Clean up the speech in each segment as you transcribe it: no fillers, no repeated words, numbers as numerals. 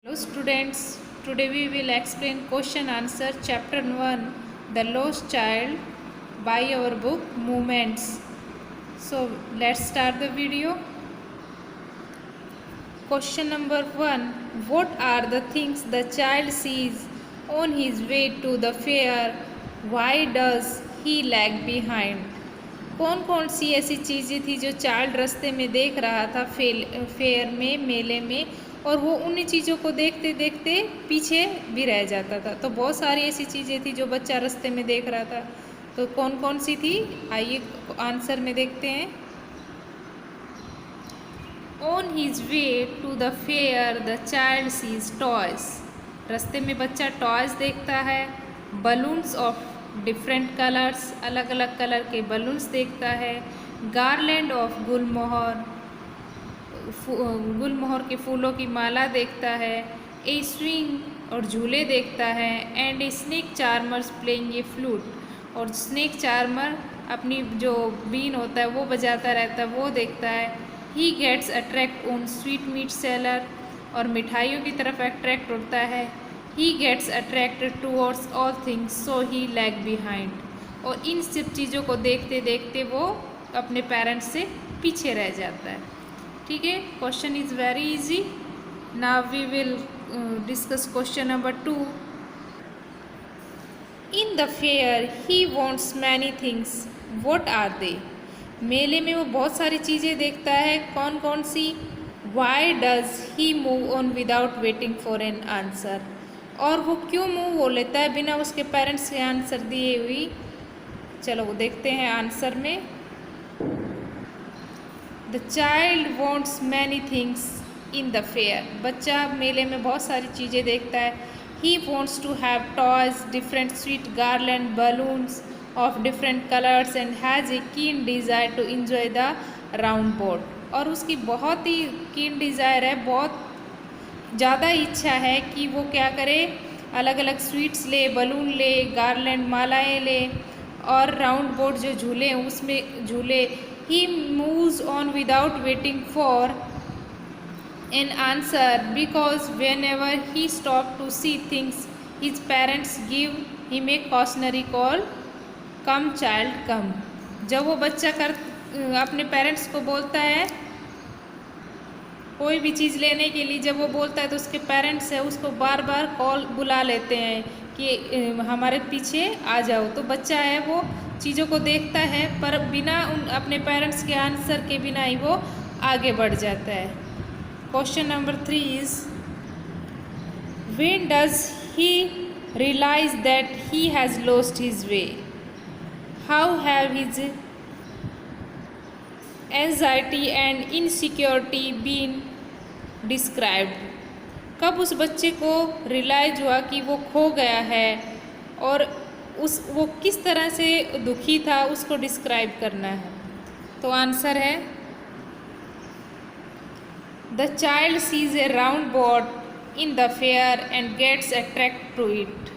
Hello students, today we will explain question answer chapter 1 The Lost Child by our book Movements. So let's start the video. Question number 1. What are the things the child sees on his way to the fair? Why does he lag behind? कौन कौन सी ऐसी चीज़ें थी जो child रास्ते में देख रहा था फेयर में, मेले में, और वो उन्हीं चीज़ों को देखते देखते पीछे भी रह जाता था। तो बहुत सारी ऐसी चीज़ें थी जो बच्चा रास्ते में देख रहा था। तो कौन कौन सी थी, आइए आंसर में देखते हैं। On his way to the fair the child sees toys. रास्ते में बच्चा टॉयज देखता है। बलून्स ऑफ डिफरेंट कलर्स, अलग अलग कलर के बलून्स देखता है। गार्लैंड ऑफ गुलमोहर, गुलमोहर के फूलों की माला देखता है। ए स्विंग और झूले देखता है। And a snake charmers playing a flute, और स्नेक चार्मर अपनी जो बीन होता है वो बजाता रहता है, वो देखता है। He gets attract on sweet meat seller, और मिठाइयों की तरफ अट्रैक्ट होता है। He gets attracted towards all things so he lag behind, और इन सब चीज़ों को देखते देखते वो अपने पेरेंट्स से पीछे रह जाता है। ठीक है, question is very easy. Now we will discuss question number 2। In the fair he wants many things, what are they? मेले में वो बहुत सारी चीज़ें देखता है, कौन कौन सी? Why does he move on without waiting for an answer, और वो क्यों मूव हो लेता है बिना उसके पेरेंट्स के आंसर दिए हुई? चलो वो देखते हैं आंसर में। The child wants many things in the fair, बच्चा मेले में बहुत सारी चीज़ें देखता है। He wants to have toys, different sweet garland, balloons of different colours, and has a keen desire to enjoy the round board, और उसकी बहुत ही कीन डिज़ायर है, बहुत ज़्यादा इच्छा है कि वो क्या करे, अलग अलग स्वीट्स ले, बलून ले, गार्लैंड मालाएँ ले, और राउंड बोर्ड जो झूले हैं उसमें झूले। He moves on without waiting for an answer because whenever he stop to see things his parents give him a cautionary call, come child come. जब वो बच्चा अपने पेरेंट्स को बोलता है कोई भी चीज़ लेने के लिए, जब वो बोलता है तो उसके पेरेंट्स है उसको बार बार कॉल बुला लेते हैं कि हमारे पीछे आ जाओ। तो बच्चा है वो चीज़ों को देखता है, पर बिना अपने पेरेंट्स के आंसर के बिना ही वो आगे बढ़ जाता है। Question number 3 is when does he realize that he has lost his way? How have his anxiety and insecurity been described? कब उस बच्चे को रियलाइज हुआ कि वो खो गया है, और वो किस तरह से दुखी था, उसको डिस्क्राइब करना है। तो आंसर है the child sees a round board in the fair and gets attract to it.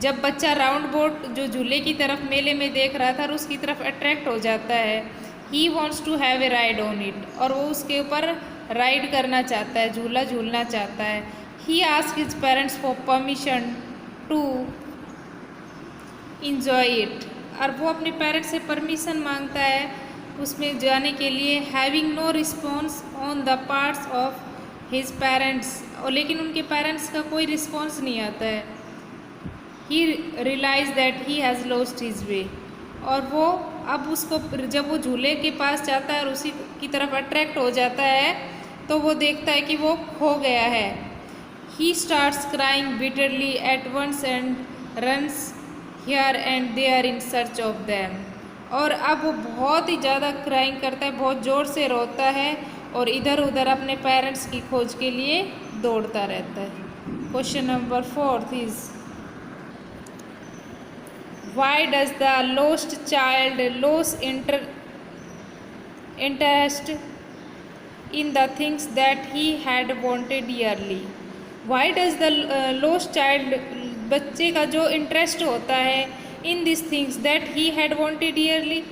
जब बच्चा राउंड बोर्ड जो झूले की तरफ मेले में देख रहा था और उसकी तरफ अट्रैक्ट हो जाता है। He wants to have a ride on it, और वो उसके ऊपर राइड करना चाहता है, झूला झूलना चाहता है। He ask his parents for permission to enjoy it, और वो अपने पेरेंट्स से परमिशन मांगता है उसमें जाने के लिए। Having no response on the parts of his parents, और लेकिन उनके पेरेंट्स का कोई रिस्पॉन्स नहीं आता है। He realize that he has lost his way, और वो अब उसको जब वो झूले के पास जाता है और उसी की तरफ अट्रैक्ट हो जाता है तो वो देखता है कि वो खो गया है। He starts crying bitterly at once and runs here and there in search of them, और अब वो बहुत ही ज़्यादा क्राइंग करता है, बहुत ज़ोर से रोता है, और इधर उधर अपने पेरेंट्स की खोज के लिए दौड़ता रहता है। Question number 4 is why does the lost child lose interest in the things that he had wanted yearly? Why does the lost child, बच्चे का जो इंटरेस्ट होता है in this things that he had wanted yearly,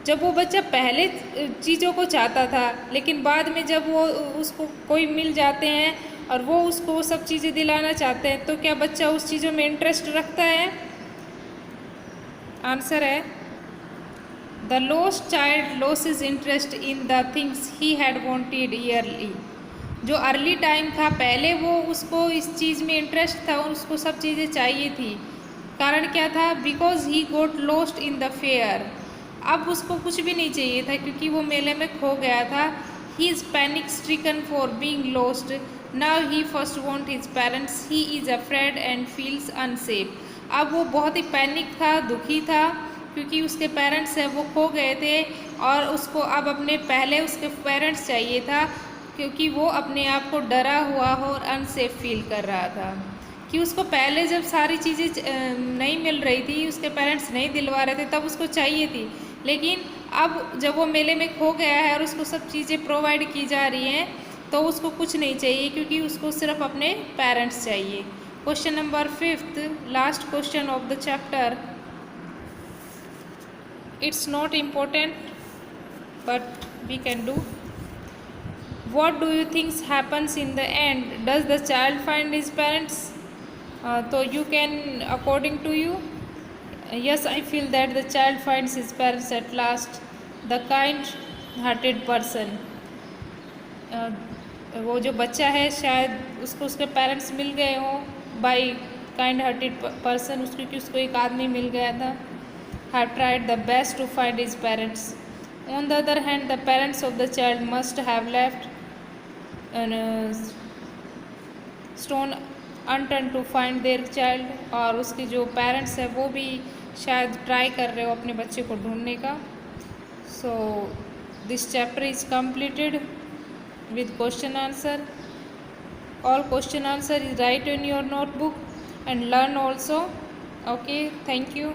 जब वो बच्चा पहले चीज़ों को चाहता था लेकिन बाद में जब वो उसको कोई मिल जाते हैं और वो उसको वो सब चीज़ें दिलाना चाहते हैं, तो क्या बच्चा उस चीज़ों में इंटरेस्ट रखता है? आंसर है the lost child losses interest in the things he had wanted yearly. जो अर्ली टाइम था, पहले वो उसको इस चीज़ में इंटरेस्ट था और उसको सब चीज़ें चाहिए थी। कारण क्या था? Because he got lost in the fair. अब उसको कुछ भी नहीं चाहिए था क्योंकि वो मेले में खो गया था। He is panic stricken for being lost. Now he first want his parents. He is afraid and feels unsafe. अब वो बहुत ही पैनिक था, दुखी था, क्योंकि उसके पेरेंट्स हैं वो खो गए थे और उसको अब अपने पहले उसके पेरेंट्स चाहिए था, क्योंकि वो अपने आप को डरा हुआ हो और अनसेफ फील कर रहा था। कि उसको पहले जब सारी चीज़ें नहीं मिल रही थी, उसके पेरेंट्स नहीं दिलवा रहे थे, तब उसको चाहिए थी, लेकिन अब जब वो मेले में खो गया है और उसको सब चीज़ें प्रोवाइड की जा रही हैं, तो उसको कुछ नहीं चाहिए क्योंकि उसको सिर्फ अपने पेरेंट्स चाहिए। Question number 5, last question of the chapter. It's not important but we can do. What do you think happens in the end? Does the child find his parents? So you can, according to you, yes, I feel that the child finds his parents at last. The kind-hearted person. वो जो बच्चा है शायद उसको उसके parents मिल गए हों by kind hearted person, उसको कि उसको एक आदमी मिल गया था। Have tried the best to find his parents. On the other hand the parents of the child must have left stone unturned to find their child. और उसके जो पेरेंट्स हैं वो भी शायद ट्राई कर रहे हो अपने बच्चे को ढूंढने का। So this chapter is completed with question answer. All question answer is write in your notebook and learn also. Okay, thank you.